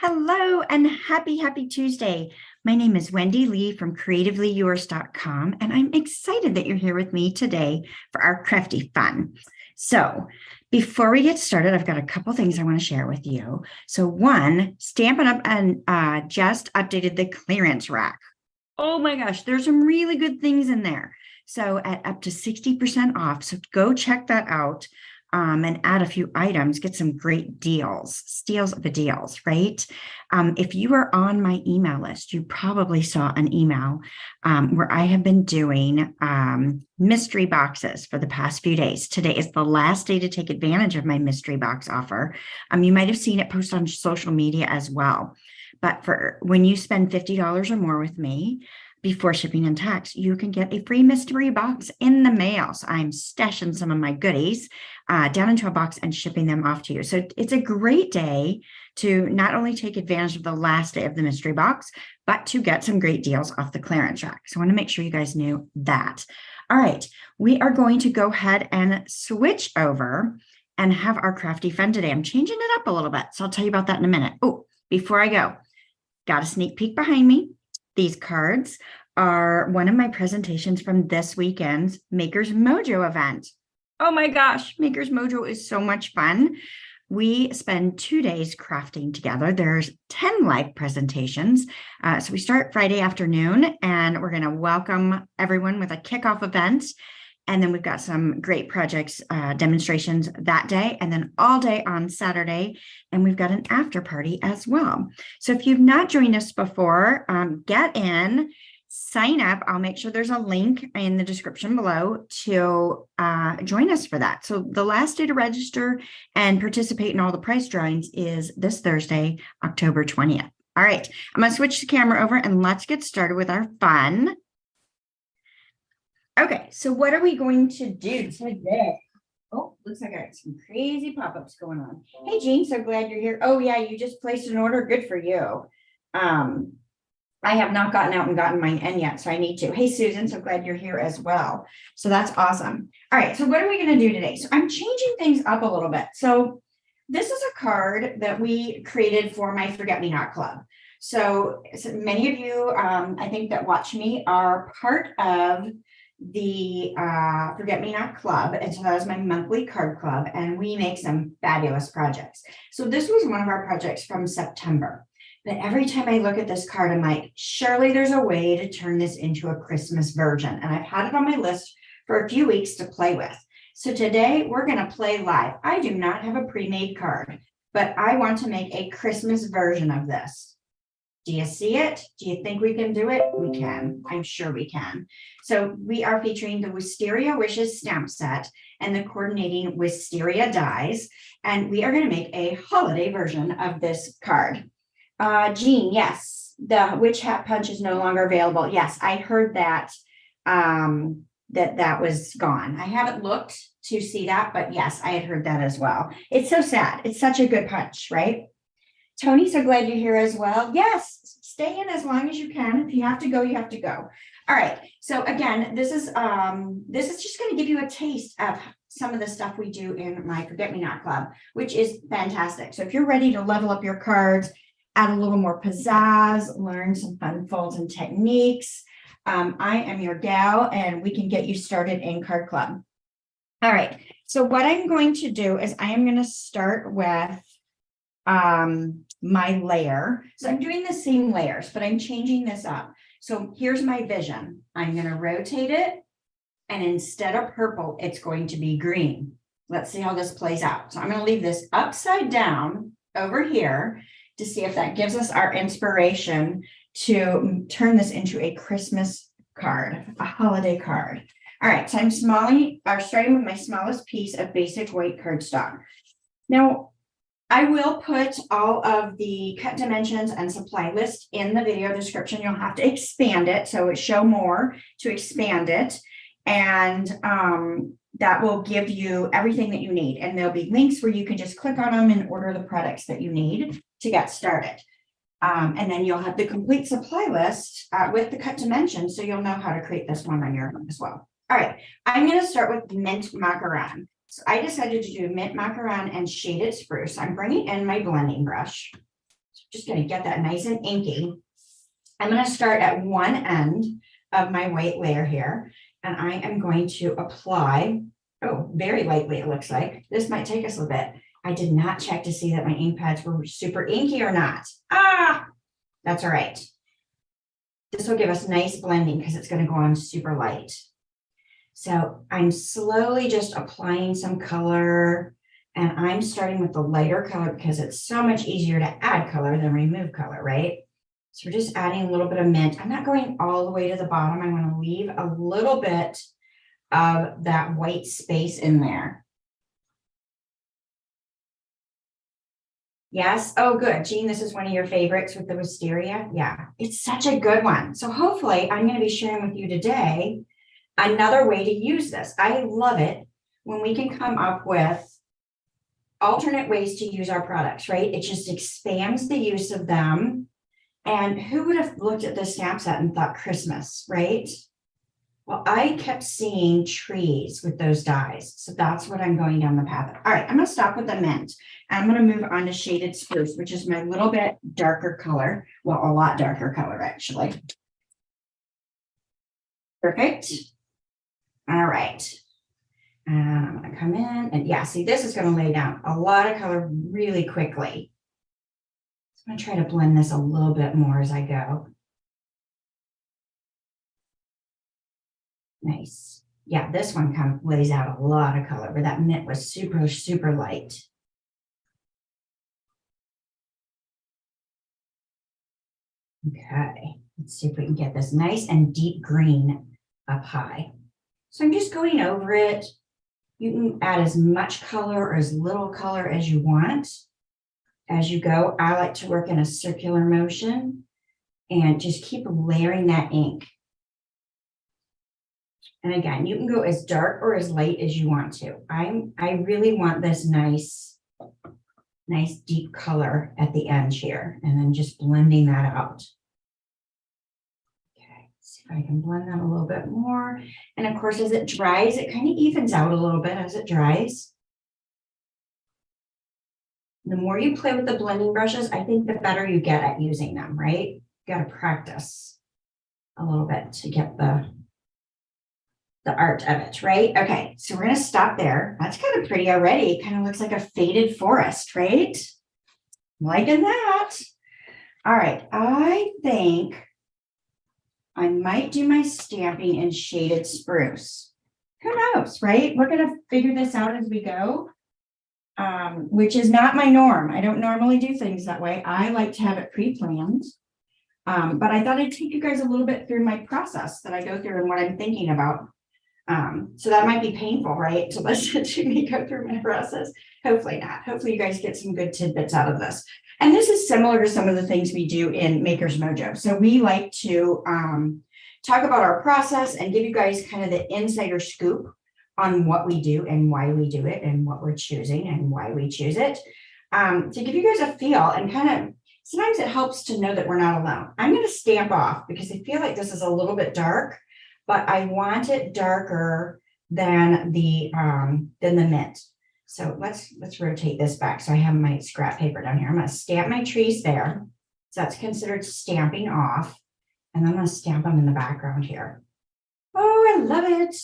Hello and happy Tuesday. My name is Wendy Lee from CreativeLeeYours.com, and I'm excited that you're here with me today for our crafty fun. So before we get started, I've got a couple things I want to share with you. So one, Stampin' Up! And just updated the clearance rack. Oh my gosh, there's some really good things in there. So at up to 60% off. So go check that out. And add a few items, get some great deals, steals of the deals, right? If you are on my email list, you probably saw an email where I have been doing mystery boxes for the past few days. Today is the last day to take advantage of my mystery box offer. You might have seen it posted on social media as well. But for when you spend $50 or more with me, before shipping and tax, you can get a free mystery box in the mail. So I'm stashing some of my goodies down into a box and shipping them off to you. So it's a great day to not only take advantage of the last day of the mystery box, but to get some great deals off the clearance rack. So I want to make sure you guys knew that. All right, we are going to go ahead and switch over and have our crafty fun today. I'm changing it up a little bit, so I'll tell you about that in a minute. Oh, before I go, got a sneak peek behind me. These cards are one of my presentations from this weekend's Makers Mojo event. Oh my gosh, Makers Mojo is so much fun. We spend 2 days crafting together. There's 10 live presentations. So we start Friday afternoon, and we're going to welcome everyone with a kickoff event. And then we've got some great projects, demonstrations that day, and then all day on Saturday. And we've got an after party as well. So if you've not joined us before, get in, sign up. I'll make sure there's a link in the description below to join us for that. So the last day to register and participate in all the prize drawings is this Thursday, October 20th. All right, I'm going to switch the camera over and let's get started with our fun. Okay, so what are we going to do today? Oh, looks like I got some crazy pop-ups going on. Hey, Jean, so glad you're here. Oh, yeah, you just placed an order. Good for you. I have not gotten out and gotten mine in yet, so I need to. Hey, Susan, so glad you're here as well. So that's awesome. All right, so what are we going to do today? So I'm changing things up a little bit. So this is a card that we created for my Forget-Me-Not Club. So many of you, I think that watch me are part of the Forget-Me-Not Club, and so that was my monthly card club, and we make some fabulous projects. So this was one of our projects from September, but every time I look at this card, I'm like, surely there's a way to turn this into a Christmas version, and I've had it on my list for a few weeks to play with. So today we're going to play live. I do not have a pre-made card, but I want to make a Christmas version of this. Do you see it? Do you think we can do it? We can. I'm sure we can. So we are featuring the Wisteria Wishes stamp set and the coordinating Wisteria dies. And we are going to make a holiday version of this card. Jean, yes, the Witch Hat Punch is no longer available. Yes, I heard that, that was gone. I haven't looked to see that, but yes, I had heard that as well. It's so sad. It's such a good punch, right? Tony, so glad you're here as well. Yes, stay in as long as you can. If you have to go, you have to go. All right. So again, this is just going to give you a taste of some of the stuff we do in my Forget-Me-Not Club, which is fantastic. So if you're ready to level up your cards, add a little more pizzazz, learn some fun folds and techniques, I am your gal, and we can get you started in Card Club. All right. So what I'm going to do is I am going to start with my layer. So I'm doing the same layers, but I'm changing this up. So here's my vision. I'm going to rotate it, and instead of purple, it's going to be green. Let's see how this plays out. So I'm going to leave this upside down over here to see if that gives us our inspiration to turn this into a Christmas card, a holiday card. All right, so I'm starting with my smallest piece of basic white cardstock. Now, I will put all of the cut dimensions and supply list in the video description. You'll have to expand it. So it show more to expand it. And that will give you everything that you need. And there'll be links where you can just click on them and order the products that you need to get started. And then you'll have the complete supply list with the cut dimensions. So you'll know how to create this one on your own as well. All right, I'm going to start with mint macaron. So I decided to do mint macaron and shaded spruce. I'm bringing in my blending brush. just going to get that nice and inky. I'm going to start at one end of my white layer here, and I am going to apply, oh, very lightly it looks like. This might take us a bit. I did not check to see that my ink pads were super inky or not. Ah, that's all right. This will give us nice blending because it's going to go on super light. So I'm slowly just applying some color, and I'm starting with the lighter color because it's so much easier to add color than remove color, right? So we're just adding a little bit of mint. I'm not going all the way to the bottom. I want to leave a little bit of that white space in there. Yes. Oh, good. Jean, this is one of your favorites with the wisteria. Yeah, it's such a good one. So hopefully I'm going to be sharing with you today another way to use this. I love it when we can come up with alternate ways to use our products, right? It just expands the use of them. And who would have looked at this stamp set and thought Christmas, right? Well, I kept seeing trees with those dies. So that's what I'm going down the path of. All right, I'm going to stop with the mint. I'm going to move on to shaded spruce, which is my little bit darker color. Well, a lot darker color, actually. Perfect. All right. And I'm going to come in and yeah, see, this is going to lay down a lot of color really quickly. So I'm going to try to blend this a little bit more as I go. Nice. Yeah, this one lays out a lot of color, but that mint was super, super light. Okay, let's see if we can get this nice and deep green up high. So I'm just going over it. You can add as much color or as little color as you want as you go. I like to work in a circular motion and just keep layering that ink. And again, you can go as dark or as light as you want to. I really want this nice deep color at the end here, and then just blending that out. Okay, see if I can blend that a little bit more. And of course, as it dries, it kind of evens out a little bit as it dries. The more you play with the blending brushes, I think the better you get at using them, right? You got to practice a little bit to get the art of it, right? Okay, so we're going to stop there. That's kind of pretty already. Kind of looks like a faded forest, right? Liking that. All right, I think I might do my stamping in shaded spruce. Who knows, right? We're going to figure this out as we go, which is not my norm. I don't normally do things that way. I like to have it pre-planned. But I thought I'd take you guys a little bit through my process that I go through and what I'm thinking about. So that might be painful, right? To listen to me go through my process. Hopefully not. Hopefully you guys get some good tidbits out of this. And this is similar to some of the things we do in Maker's Mojo. So we like to talk about our process and give you guys kind of the insider scoop on what we do and why we do it and what we're choosing and why we choose it. To give you guys a feel and kind of, sometimes it helps to know that we're not alone. I'm going to stamp off because I feel like this is a little bit dark, but I want it darker than the mint. So let's rotate this back. So I have my scrap paper down here. I'm going to stamp my trees there. So that's considered stamping off. And I'm going to stamp them in the background here. Oh, I love it.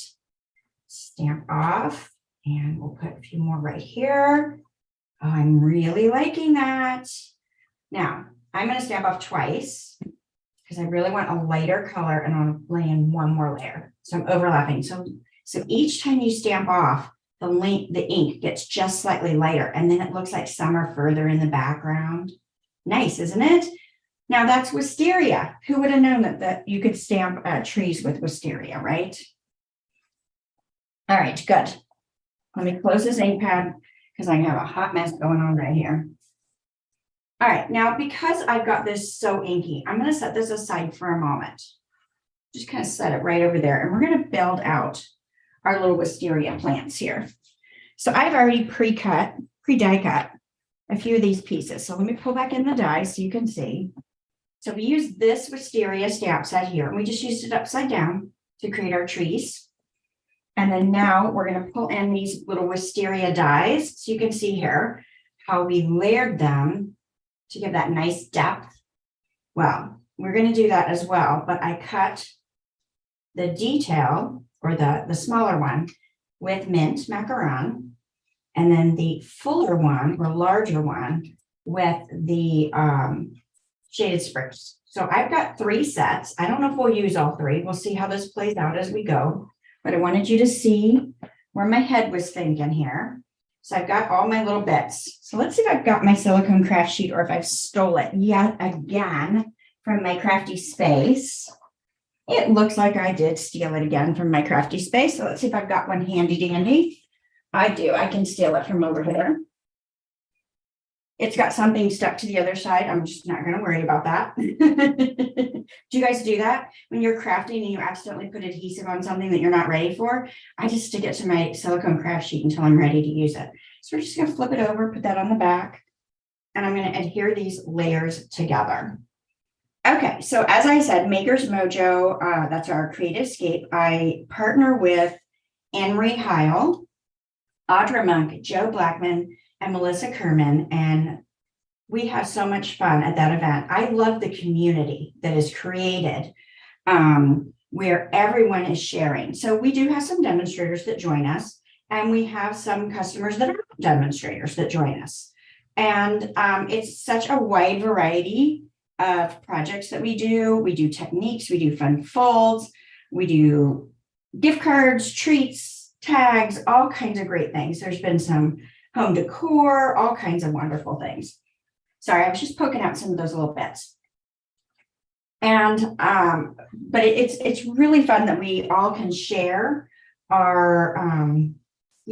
Stamp off. And we'll put a few more right here. Oh, I'm really liking that. Now, I'm going to stamp off twice because I really want a lighter color and I want to lay in one more layer. So I'm overlapping. So each time you stamp off, the ink gets just slightly lighter and then it looks like some are further in the background. Nice, isn't it? Now that's wisteria. Who would have known that you could stamp trees with wisteria, right? All right, good. Let me close this ink pad because I have a hot mess going on right here. All right, now because I've got this so inky, I'm going to set this aside for a moment. Just kind of set it right over there. And we're going to build out our little wisteria plants here. So I've already pre-die cut a few of these pieces. So let me pull back in the die so you can see. So we use this wisteria stamp set here, and we just used it upside down to create our trees. And then now we're going to pull in these little wisteria dies. So you can see here how we layered them to give that nice depth. Well, we're going to do that as well, but I cut the detail, or the smaller one, with mint macaron, and then the fuller one or larger one with the shaded spruce. So I've got 3 sets. I don't know if we'll use all 3. We'll see how this plays out as we go. But I wanted you to see where my head was thinking here. So I've got all my little bits. So let's see if I've got my silicone craft sheet or if I've stole it yet again from my crafty space. It looks like I did steal it again from my crafty space. So let's see if I've got one handy dandy. I do. I can steal it from over here. It's got something stuck to the other side. I'm just not going to worry about that. Do you guys do that? When you're crafting and you accidentally put adhesive on something that you're not ready for, I just stick it to my silicone craft sheet until I'm ready to use it. So we're just going to flip it over, put that on the back, and I'm going to adhere these layers together. Okay, so as I said, Maker's Mojo, that's our creative scape. I partner with Anne-Marie Heil, Audra Monk, Joe Blackman, and Melissa Kerman, and we have so much fun at that event. I love the community that is created where everyone is sharing. So we do have some demonstrators that join us, and we have some customers that are demonstrators that join us. And it's such a wide variety of projects that we do. We do techniques, we do fun folds, we do gift cards, treats, tags, all kinds of great things. There's been some home decor, all kinds of wonderful things. Sorry, I was just poking out some of those little bits. And but it's really fun that we all can share our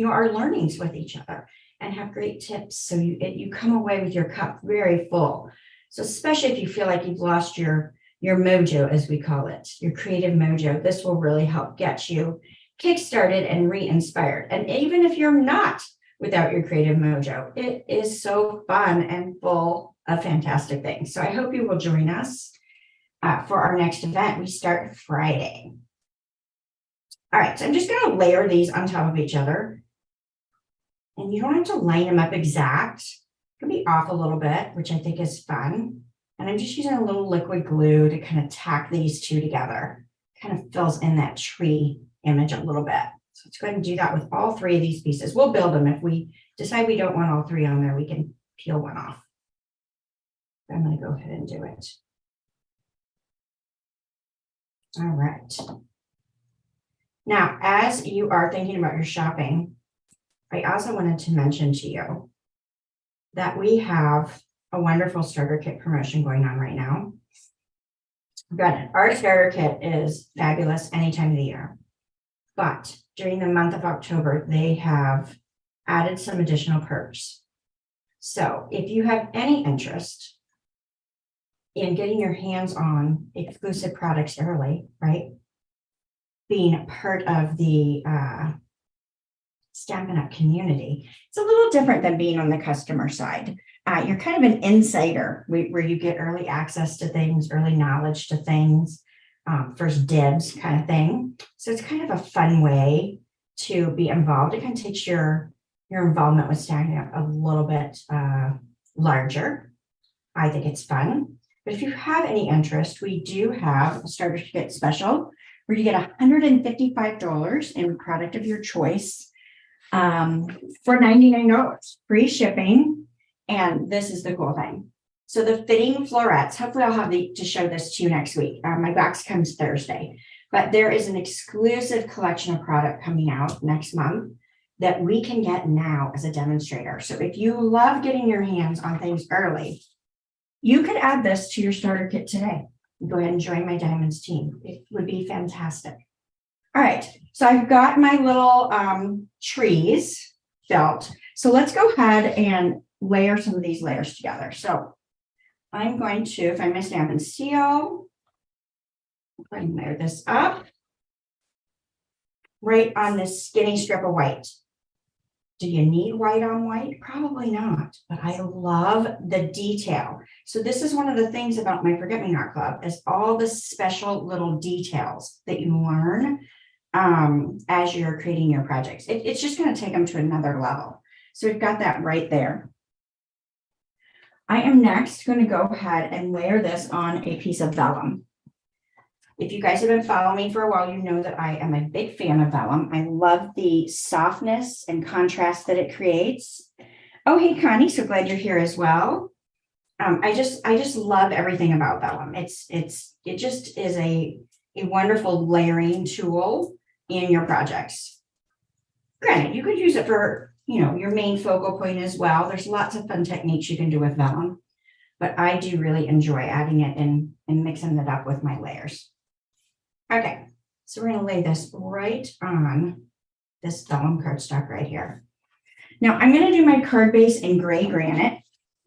our learnings with each other and have great tips. So you come away with your cup very full. So especially if you feel like you've lost your mojo, as we call it, your creative mojo, this will really help get you kickstarted and re-inspired. And even if you're not without your creative mojo, it is so fun and full of fantastic things. So I hope you will join us for our next event. We start Friday. All right, so I'm just going to layer these on top of each other. And you don't have to line them up exact. It can be off a little bit, which I think is fun. And I'm just using a little liquid glue to kind of tack these two together. Kind of fills in that tree image a little bit. So let's go ahead and do that with all 3 of these pieces. We'll build them. If we decide we don't want all 3 on there, we can peel one off. I'm going to go ahead and do it. All right. Now, as you are thinking about your shopping, I also wanted to mention to you that we have a wonderful starter kit promotion going on right now. Granted, our starter kit is fabulous any time of the year, but during the month of October, they have added some additional perks. So if you have any interest in getting your hands on exclusive products early, right? Being part of the Stampin' Up! Community, it's a little different than being on the customer side. You're kind of an insider where you get early access to things, early knowledge to things, first dibs kind of thing. So it's kind of a fun way to be involved. It kind of takes your involvement with Stampin' Up! A little bit larger. I think it's fun. But if you have any interest, we do have a starter kit special where you get $155 in product of your choice for $99, free shipping. And this is the cool thing. So the fitting florets, hopefully I'll have to show this to you next week. My box comes Thursday, but there is an exclusive collection of product coming out next month that we can get now as a demonstrator. So if you love getting your hands on things early, you could add this to your starter kit today. Go ahead and join my Diamonds team. It would be fantastic. All right, so I've got my little trees built. So let's go ahead and layer some of these layers together. So I'm going to find my Stampin' Seal. Go ahead and layer this up right on this skinny strip of white. Do you need white on white? Probably not, but I love the detail. So this is one of the things about my Forget Me Not Club is all the special little details that you learn as you're creating your projects. It's just going to take them to another level. So we've got that right there. I am next going to go ahead and layer this on a piece of vellum. If you guys have been following me for a while, you know that I am a big fan of vellum. I love the softness and contrast that it creates. Oh, hey, Connie, so glad you're here as well. I just love everything about vellum. It just is a wonderful layering tool in your projects. Granted, you could use it for, your main focal point as well. There's lots of fun techniques you can do with vellum, but I do really enjoy adding it in and mixing it up with my layers. Okay, so we're going to lay this right on this vellum cardstock right here. Now I'm going to do my card base in gray granite.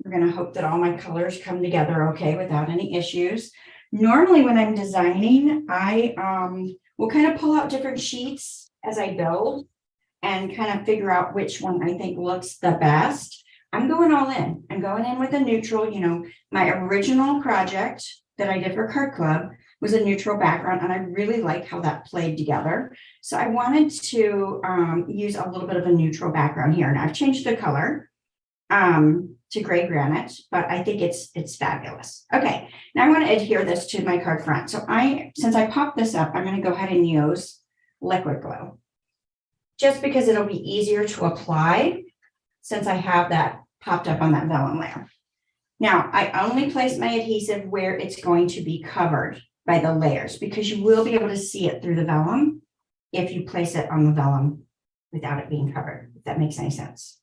We're going to hope that all my colors come together okay without any issues. Normally when I'm designing, I will kind of pull out different sheets as I build and kind of figure out which one I think looks the best. I'm going all in. I'm going in with a neutral. My original project that I did for Card Club was a neutral background, and I really like how that played together. So I wanted to use a little bit of a neutral background here, and I've changed the color to gray granite, but I think it's fabulous. Okay, now I want to adhere this to my card front. So since I popped this up, I'm going to go ahead and use liquid glue, just because it'll be easier to apply since I have that popped up on that vellum layer. Now I only place my adhesive where it's going to be covered by the layers, because you will be able to see it through the vellum if you place it on the vellum without it being covered, if that makes any sense.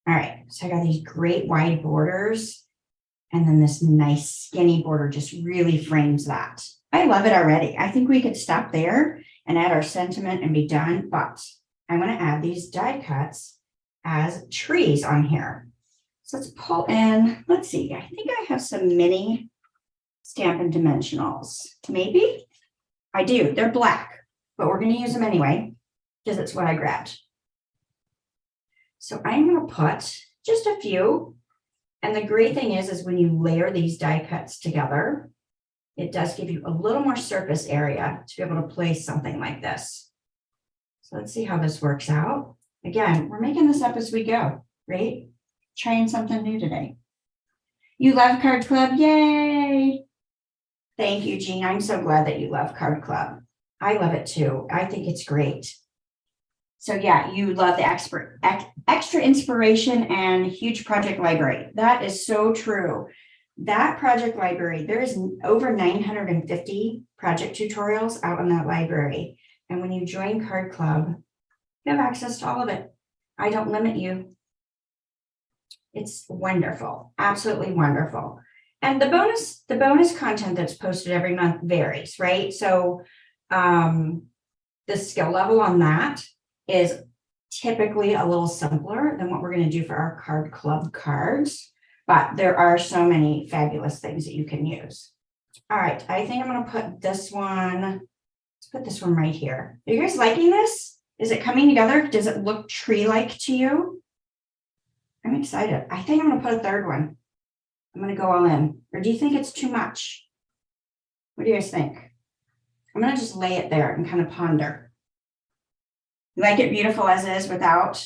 All right, so I got these great wide borders, and then this nice skinny border just really frames that. I love it already. I think we could stop there and add our sentiment and be done, but I want to add these die cuts as trees on here. So let's pull in, let's see, I think I have some mini Stampin' Dimensionals. Maybe I do. They're black, but we're going to use them anyway because it's what I grabbed. So I'm going to put just a few. And the great thing is when you layer these die cuts together, it does give you a little more surface area to be able to place something like this. So let's see how this works out. Again, we're making this up as we go, right? Trying something new today. You love Card Club? Yay! Thank you, Jean. I'm so glad that you love Card Club. I love it too. I think it's great. So yeah, you love the extra inspiration and huge project library. That is so true. That project library, there is over 950 project tutorials out in that library. And when you join Card Club, you have access to all of it. I don't limit you. It's wonderful, absolutely wonderful. And the bonus content that's posted every month varies, right? So the skill level on that is typically a little simpler than what we're going to do for our Card Club cards, but there are so many fabulous things that you can use. All right, I think I'm going to put this one, let's put this one right here. Are you guys liking this? Is it coming together? Does it look tree-like to you? I'm excited. I think I'm going to put a third one. I'm going to go all in. Or do you think it's too much? What do you guys think? I'm going to just lay it there and kind of ponder. You like it beautiful as is without,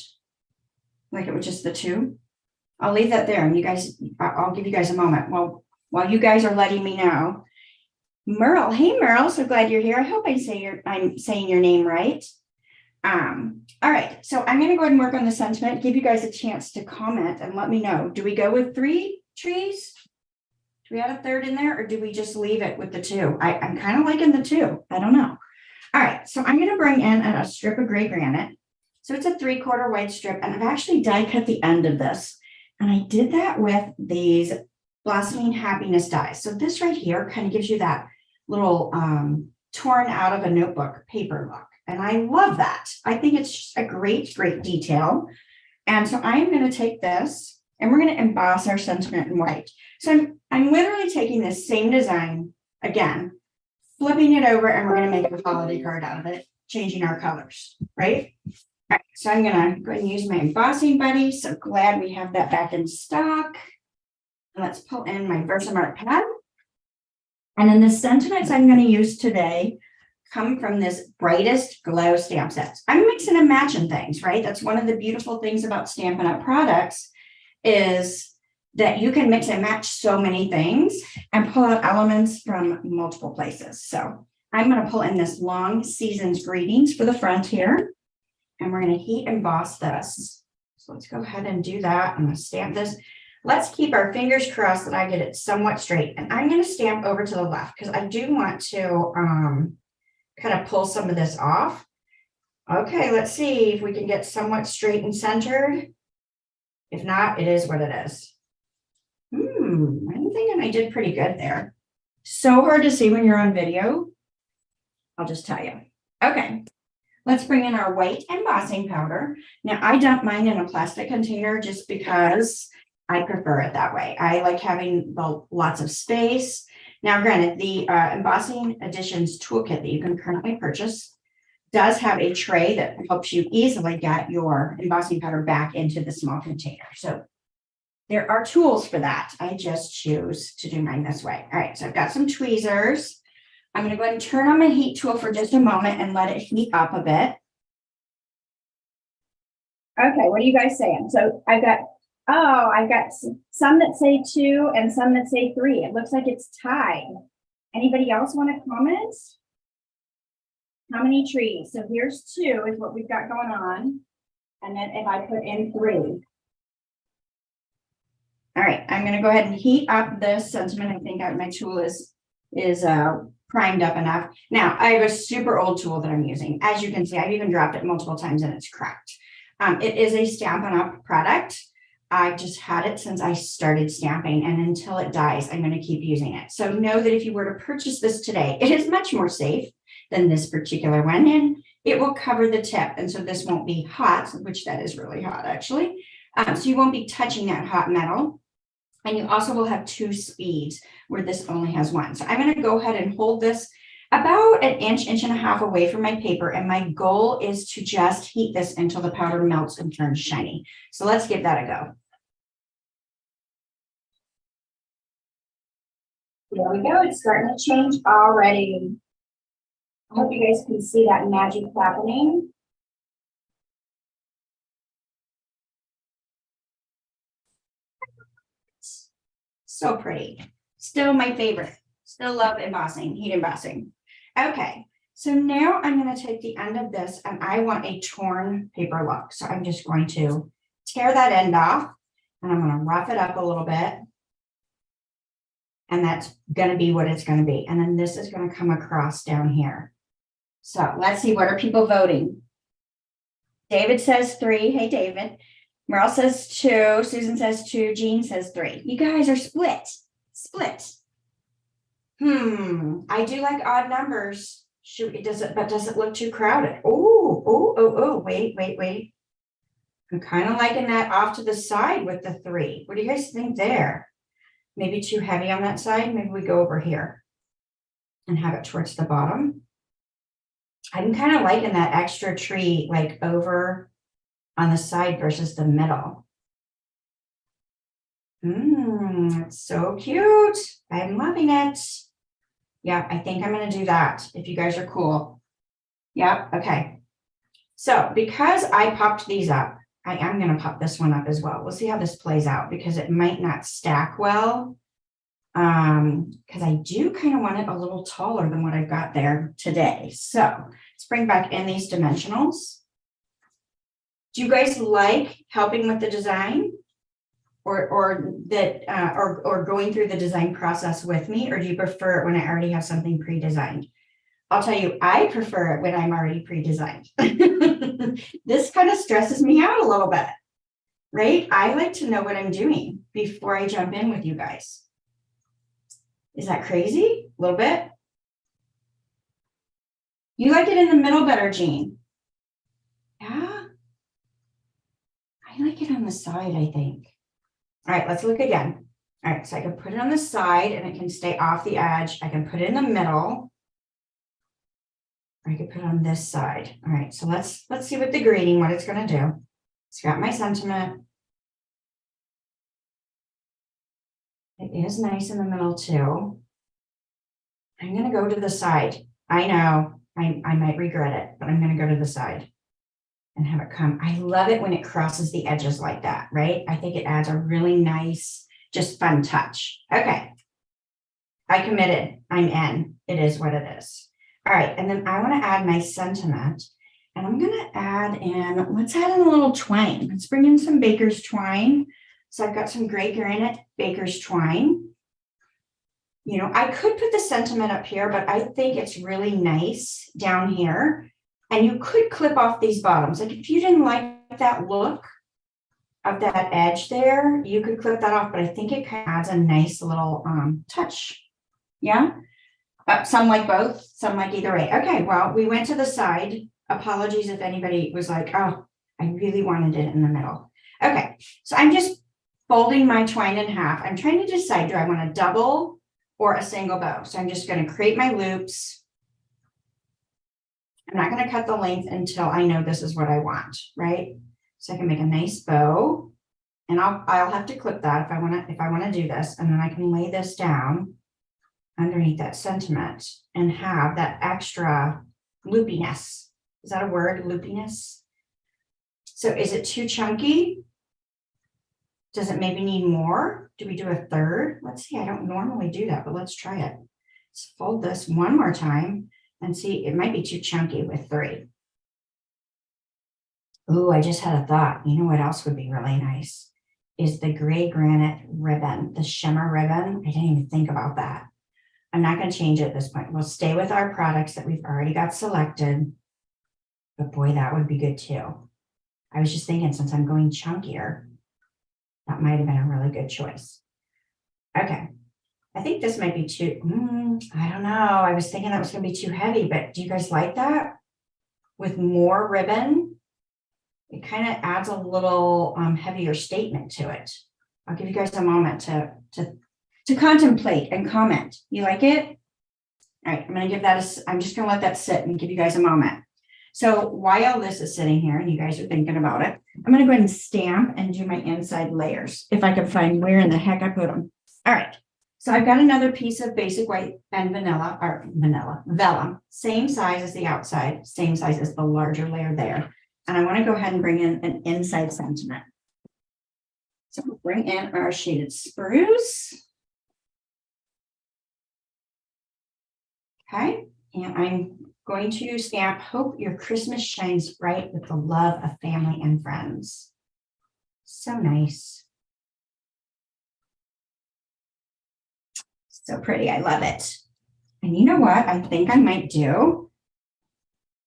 like it with just the two? I'll leave that there, and you guys, I'll give you guys a moment. Well, while you guys are letting me know. Merle, hey Merle, so glad you're here. I hope I'm saying your name right. All right, so I'm going to go ahead and work on the sentiment, give you guys a chance to comment and let me know. Do we go with 3 trees? Do we add a third in there, or do we just leave it with the 2? I'm kind of liking the 2. I don't know. All right, so I'm going to bring in a strip of gray granite. So it's a 3/4 white strip, and I've actually die cut the end of this. And I did that with these Blossoming Happiness dies. So this right here kind of gives you that little torn out of a notebook paper look. And I love that. I think it's just a great, great detail. And so I'm going to take this and we're going to emboss our sentiment in white. So I'm literally taking this same design again, flipping it over, and we're going to make a holiday card out of it, changing our colors, right? All right, so I'm going to go ahead and use my embossing buddy. So glad we have that back in stock. And let's pull in my Versamark pad. And then the sentiments I'm going to use today come from this Brightest Glow stamp sets. I'm mixing and matching things, right? That's one of the beautiful things about Stampin' Up! Products is that you can mix and match so many things and pull out elements from multiple places. So I'm going to pull in this long season's greetings for the front here, and we're going to heat emboss this. So let's go ahead and do that. I'm going to stamp this. Let's keep our fingers crossed that I get it somewhat straight. And I'm going to stamp over to the left because I do want to kind of pull some of this off. Okay, let's see if we can get somewhat straight and centered. If not, it is what it is. I'm thinking I did pretty good there. So hard to see when you're on video. I'll just tell you. Okay, let's bring in our white embossing powder. Now, I dump mine in a plastic container just because I prefer it that way. I like having lots of space. Now, granted, the Embossing Editions toolkit that you can currently purchase does have a tray that helps you easily get your embossing powder back into the small container. So there are tools for that. I just choose to do mine this way. All right, so I've got some tweezers. I'm going to go ahead and turn on my heat tool for just a moment and let it heat up a bit. Okay, what are you guys saying? So I've got some that say 2 and some that say 3. It looks like it's tied. Anybody else want to comment? How many trees? So here's 2 is what we've got going on. And then if I put in 3. All right, I'm going to go ahead and heat up this sentiment. I think my tool is primed up enough. Now, I have a super old tool that I'm using. As you can see, I've even dropped it multiple times and it's cracked. It is a Stampin' Up! Product. I've just had it since I started stamping, and until it dies, I'm going to keep using it. So know that if you were to purchase this today, it is much more safe than this particular one, and it will cover the tip. And so this won't be hot, which that is really hot actually. So you won't be touching that hot metal. And you also will have 2 speeds where this only has 1. So I'm going to go ahead and hold this about an inch, inch and a half away from my paper. And my goal is to just heat this until the powder melts and turns shiny. So let's give that a go. There we go. It's starting to change already. I hope you guys can see that magic happening. So pretty. Still my favorite. Still love embossing, heat embossing. Okay, so now I'm going to take the end of this and I want a torn paper look. So I'm just going to tear that end off and I'm going to rough it up a little bit. And that's going to be what it's going to be. And then this is going to come across down here. So let's see, what are people voting? David says 3. Hey, David. Merle says 2. Susan says 2. Jean says 3. You guys are split. I do like odd numbers. Does it look too crowded? Oh, wait. I'm kind of liking that off to the side with the 3. What do you guys think there? Maybe too heavy on that side. Maybe we go over here and have it towards the bottom. I'm kind of liking that extra tree like over on the side versus the middle. It's so cute. I'm loving it. Yeah, I think I'm going to do that if you guys are cool. Yeah, okay. So because I popped these up, I am going to pop this one up as well. We'll see how this plays out because it might not stack well. Because I do kind of want it a little taller than what I've got there today. So let's bring back in these dimensionals. Do you guys like helping with the design or going through the design process with me, or do you prefer it when I already have something pre-designed? I'll tell you, I prefer it when I'm already pre-designed. This kind of stresses me out a little bit, right? I like to know what I'm doing before I jump in with you guys. Is that crazy? A little bit? You like it in the middle better, Jean? Yeah? I like it on the side, I think. All right, let's look again. All right, so I can put it on the side and it can stay off the edge. I can put it in the middle. Or I could put it on this side. All right, so let's see with the grading what it's going to do. It's got my sentiment. It is nice in the middle too. I'm going to go to the side. I know I might regret it, but I'm going to go to the side and have it come. I love it when it crosses the edges like that, right? I think it adds a really nice just fun touch. Okay. I committed. I'm in. It is what it is. All right. And then I want to add my sentiment. And I'm going to add in, let's add in a little twine. Let's bring in some baker's twine. So I've got some gray granite baker's twine. You know, I could put the sentiment up here, but I think it's really nice down here. And you could clip off these bottoms. Like if you didn't like that look of that edge there, you could clip that off, but I think it kind of adds a nice little touch. Yeah. Some like both, some like either way. Okay, well, we went to the side. Apologies if anybody was like, oh, I really wanted it in the middle. Okay, so I'm just folding my twine in half. I'm trying to decide, do I want a double or a single bow? So I'm just going to create my loops. I'm not going to cut the length until I know this is what I want, right? So I can make a nice bow, and I'll have to clip that if I want to do this, and then I can lay this down underneath that sentiment and have that extra loopiness. Is that a word, loopiness? So is it too chunky? Does it maybe need more? Do we do a third? Let's see, I don't normally do that, but let's try it. Let's fold this one more time and see, it might be too chunky with 3. Ooh, I just had a thought. You know what else would be really nice? Is the gray granite ribbon, the shimmer ribbon. I didn't even think about that. I'm not going to change it at this point. We'll stay with our products that we've already got selected. But boy, that would be good too. I was just thinking, since I'm going chunkier, that might have been a really good choice. Okay. I think this might be too, I don't know. I was thinking that was going to be too heavy, but do you guys like that? With more ribbon, it kind of adds a little heavier statement to it. I'll give you guys a moment to contemplate and comment. You like it? All right, I'm going to give that I'm just going to let that sit and give you guys a moment. So while this is sitting here and you guys are thinking about it, I'm going to go ahead and stamp and do my inside layers if I can find where in the heck I put them. All right. So I've got another piece of basic white and vellum, same size as the outside, same size as the larger layer there. And I want to go ahead and bring in an inside sentiment. So we'll bring in our shaded spruce. Okay, and I'm going to stamp, hope your Christmas shines bright with the love of family and friends. So nice. So pretty, I love it. And you know what I think I might do?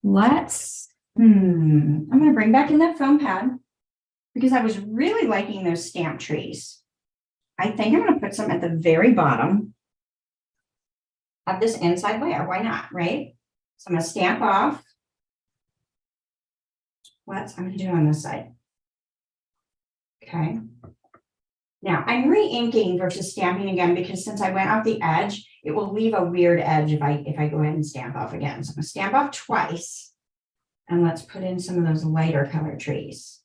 I'm going to bring back in that foam pad because I was really liking those stamp trees. I think I'm going to put some at the very bottom of this inside layer. Why not, right? So I'm going to stamp off. I'm going to do it on this side. Okay. Now I'm re-inking versus stamping again because since I went off the edge, it will leave a weird edge if I go ahead and stamp off again. So I'm going to stamp off twice. And let's put in some of those lighter color trees.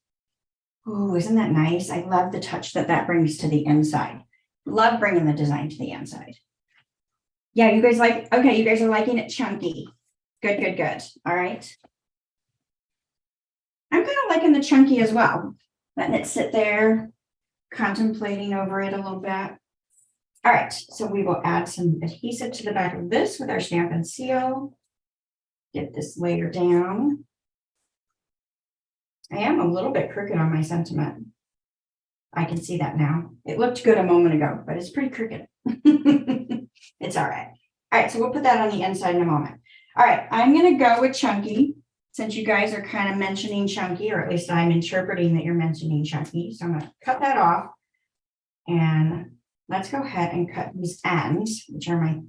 Oh, isn't that nice? I love the touch that brings to the inside. Love bringing the design to the inside. Yeah, you guys you guys are liking it chunky. Good, good, good. All right. I'm kind of liking the chunky as well. Letting it sit there, contemplating over it a little bit. All right, so we will add some adhesive to the back of this with our stamp and seal. Get this layer down. I am a little bit crooked on my sentiment. I can see that now. It looked good a moment ago, but it's pretty crooked. It's all right. All right, so we'll put that on the inside in a moment. All right, I'm going to go with chunky since you guys are kind of mentioning chunky, or at least I'm interpreting that you're mentioning chunky. So I'm going to cut that off. And let's go ahead and cut these ends, which are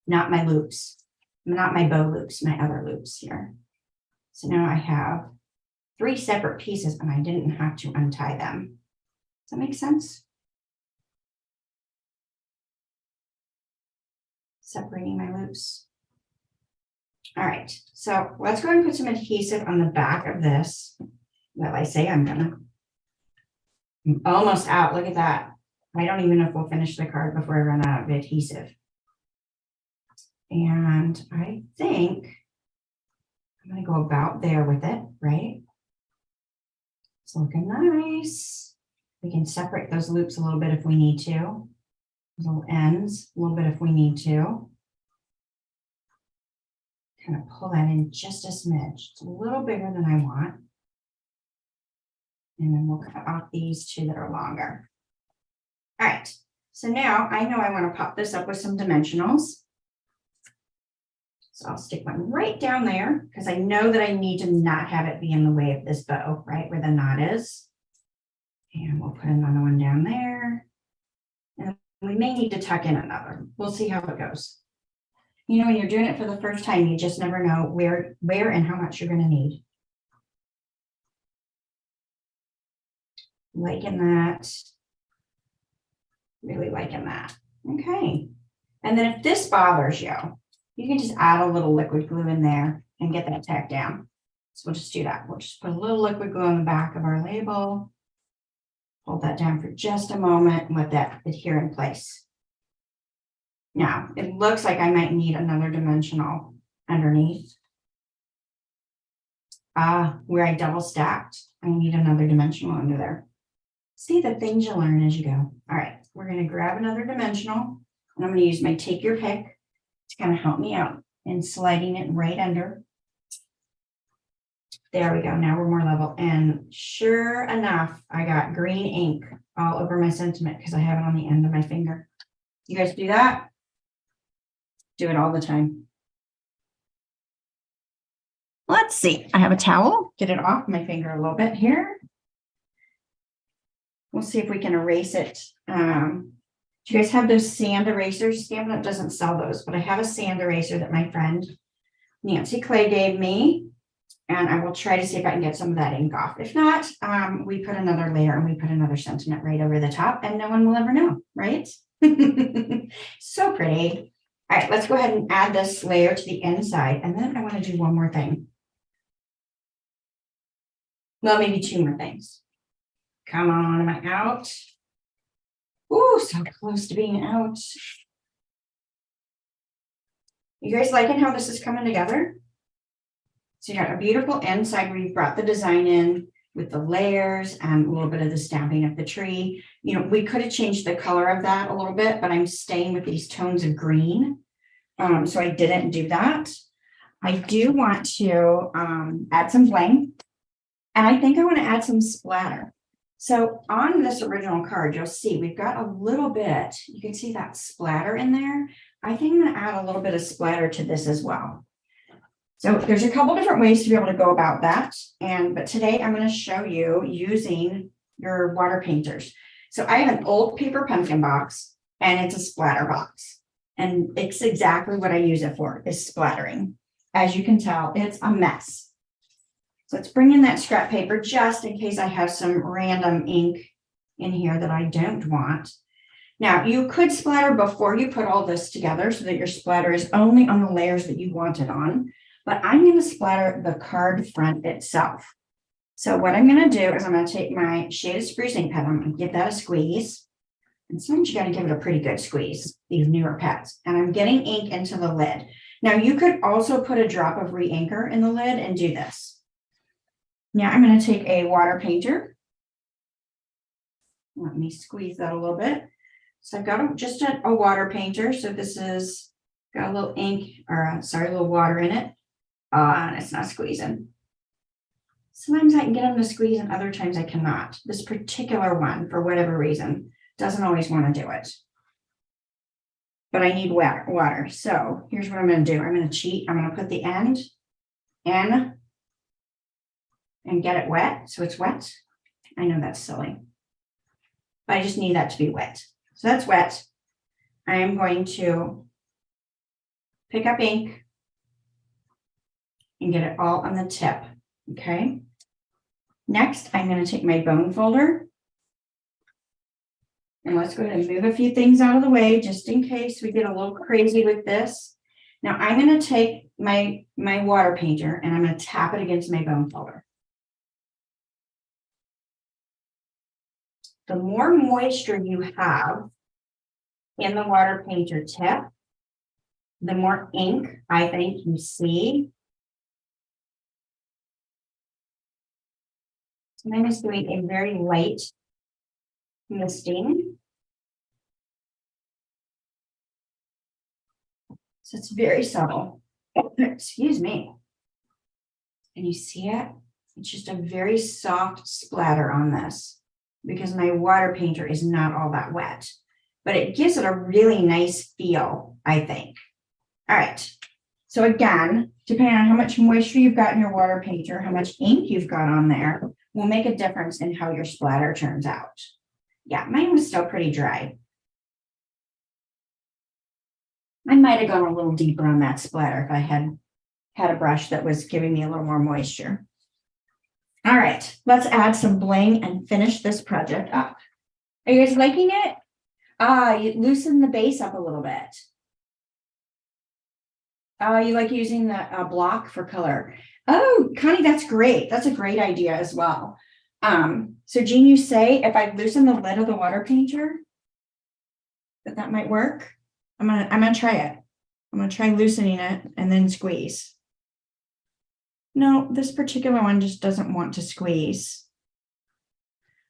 not my loops, not my bow loops, my other loops here. So now I have 3 separate pieces and I didn't have to untie them. Does that make sense? Separating my loops. All right, so let's go ahead and put some adhesive on the back of this. Well, I say I'm almost out. Look at that. I don't even know if we'll finish the card before I run out of adhesive. And I think I'm going to go about there with it, right? It's looking nice. We can separate those loops a little bit if we need to. Little ends, a little bit if we need to. Kind of pull that in just a smidge. It's a little bigger than I want. And then we'll cut off these two that are longer. All right, so now I know I want to pop this up with some dimensionals. So I'll stick one right down there because I know that I need to not have it be in the way of this bow, right where the knot is. And we'll put another one down there. And we may need to tuck in another. We'll see how it goes. You know, when you're doing it for the first time, you just never know where and how much you're going to need. Liking that. Really liking that. Okay. And then if this bothers you, you can just add a little liquid glue in there and get that tacked down. So we'll just do that. We'll just put a little liquid glue on the back of our label. Hold that down for just a moment and let that adhere in place. Now, it looks like I might need another dimensional underneath. Where I double stacked, I need another dimensional under there. See the things you learn as you go. All right, we're going to grab another dimensional, and I'm going to use my take your pick to kind of help me out in sliding it right under. There we go. Now we're more level. And sure enough, I got green ink all over my sentiment because I have it on the end of my finger. You guys do that? Do it all the time. Let's see. I have a towel. Get it off my finger a little bit here. We'll see if we can erase it. Do you guys have those sand erasers? Stampin' Up! Doesn't sell those, but I have a sand eraser that my friend Nancy Clay gave me, and I will try to see if I can get some of that ink off. If not, we put another layer and we put another sentiment right over the top, and no one will ever know, right? So pretty. All right, let's go ahead and add this layer to the inside, and then I want to do one more thing. Well, maybe two more things. Come on, am I out? Ooh, so close to being out. You guys liking how this is coming together? So you got a beautiful inside where you've brought the design in with the layers and a little bit of the stamping of the tree. You know, we could have changed the color of that a little bit, but I'm staying with these tones of green. So I didn't do that. I do want to add some bling, and I think I want to add some splatter. So on this original card, you'll see we've got a little bit, you can see that splatter in there. I think I'm going to add a little bit of splatter to this as well. So there's a couple different ways to be able to go about that. But today I'm going to show you using your water painters. So I have an old paper pumpkin box, and it's a splatter box. And it's exactly what I use it for, is splattering. As you can tell, it's a mess. So let's bring in that scrap paper just in case I have some random ink in here that I don't want. Now, you could splatter before you put all this together so that your splatter is only on the layers that you want it on. But I'm going to splatter the card front itself. So what I'm going to do is I'm going to take my shaded spruce ink pen. I'm going to give that a squeeze. And sometimes you got to give it a pretty good squeeze, these newer pens. And I'm getting ink into the lid. Now, you could also put a drop of re-inker in the lid and do this. Now I'm going to take a water painter. Let me squeeze that a little bit. So I've got just a water painter. So this is got a little ink, or sorry, a little water in it. And it's not squeezing. Sometimes I can get them to squeeze and other times I cannot. This particular one, for whatever reason, doesn't always want to do it. But I need water. So here's what I'm going to do. I'm going to cheat. I'm going to put the end in and get it wet. So it's wet. I know that's silly, but I just need that to be wet. So that's wet. I am going to pick up ink and get it all on the tip. Okay. Next, I'm going to take my bone folder. And let's go ahead and move a few things out of the way just in case we get a little crazy with this. Now I'm going to take my water painter and I'm going to tap it against my bone folder. The more moisture you have in the water painter tip, the more ink I think you see. And I'm just doing a very light misting. So it's very subtle. Excuse me. And you see it? It's just a very soft splatter on this because my water painter is not all that wet, but it gives it a really nice feel, I think. All right. So again, depending on how much moisture you've got in your water painter, how much ink you've got on there, will make a difference in how your splatter turns out. Yeah, mine was still pretty dry. I might have gone a little deeper on that splatter if I had a brush that was giving me a little more moisture. All right, let's add some bling and finish this project up. Are you guys liking it? You loosen the base up a little bit. You like using the block for color. Oh, Connie, that's great. That's a great idea as well. So Jean, you say if I loosen the lid of the water painter, that might work. I'm gonna try it. I'm gonna try loosening it and then squeeze. No, this particular one just doesn't want to squeeze.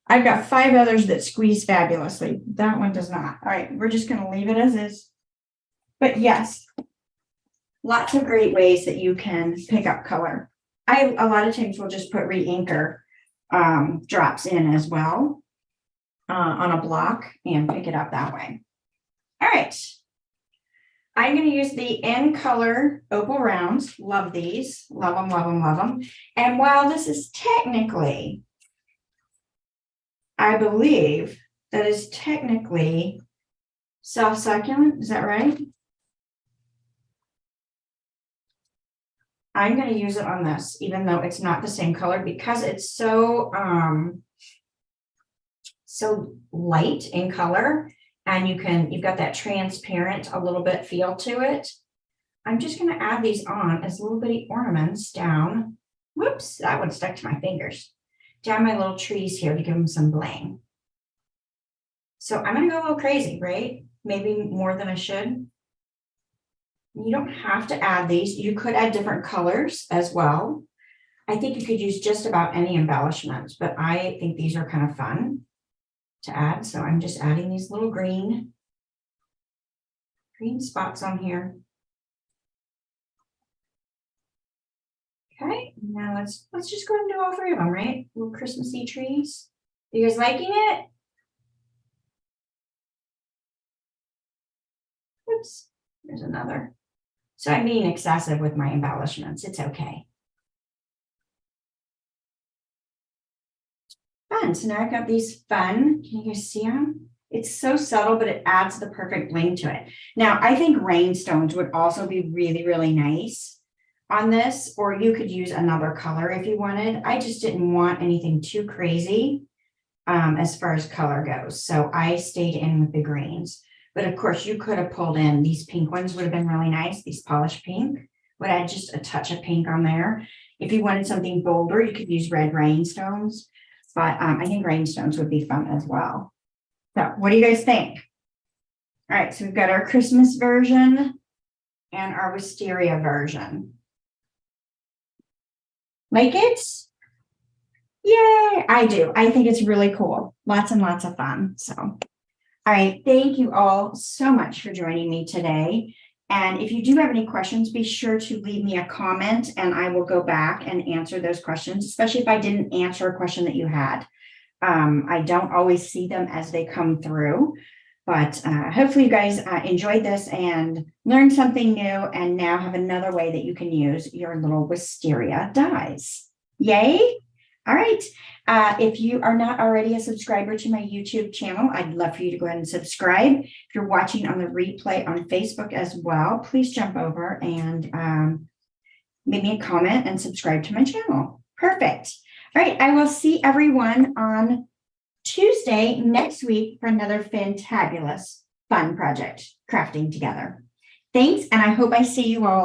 I've got 5 others that squeeze fabulously. That one does not. All right, we're just gonna leave it as is. But yes, lots of great ways that you can pick up color. A lot of times will just put re-inker drops in as well on a block and pick it up that way. All right. I'm going to use the In Color Opal Rounds. Love these. Love them, love them, love them. And while this is technically, I believe that is technically self-succulent. Is that right? I'm going to use it on this, even though it's not the same color, because it's so light in color. And you've got that transparent, a little bit feel to it. I'm just going to add these on as little bitty ornaments down. Whoops, that one stuck to my fingers. Down my little trees here to give them some bling. So I'm going to go a little crazy, right? Maybe more than I should. You don't have to add these. You could add different colors as well. I think you could use just about any embellishments, but I think these are kind of fun to add. So I'm just adding these little green spots on here. Okay, now let's just go ahead and do all 3 of them, right? Little Christmassy trees. You guys liking it? Oops, there's another. So I'm being excessive with my embellishments. It's okay. Fun. So now I've got these fun. Can you guys see them? It's so subtle, but it adds the perfect bling to it. Now, I think rhinestones would also be really, really nice on this, or you could use another color if you wanted. I just didn't want anything too crazy as far as color goes. So I stayed in with the greens. But of course, you could have pulled in these pink ones, would have been really nice. These polished pink would add just a touch of pink on there. If you wanted something bolder, you could use red rhinestones. But I think rhinestones would be fun as well. So what do you guys think? All right, so we've got our Christmas version and our wisteria version. Like it? Yay, I do. I think it's really cool. Lots and lots of fun. So, all right, thank you all so much for joining me today. And if you do have any questions, be sure to leave me a comment and I will go back and answer those questions, especially if I didn't answer a question that you had. I don't always see them as they come through, but hopefully you guys enjoyed this and learned something new and now have another way that you can use your little wisteria dies. Yay! All right. If you are not already a subscriber to my YouTube channel, I'd love for you to go ahead and subscribe. If you're watching on the replay on Facebook as well, please jump over and leave me a comment and subscribe to my channel. Perfect. All right. I will see everyone on Tuesday next week for another fantabulous fun project, crafting together. Thanks. And I hope I see you all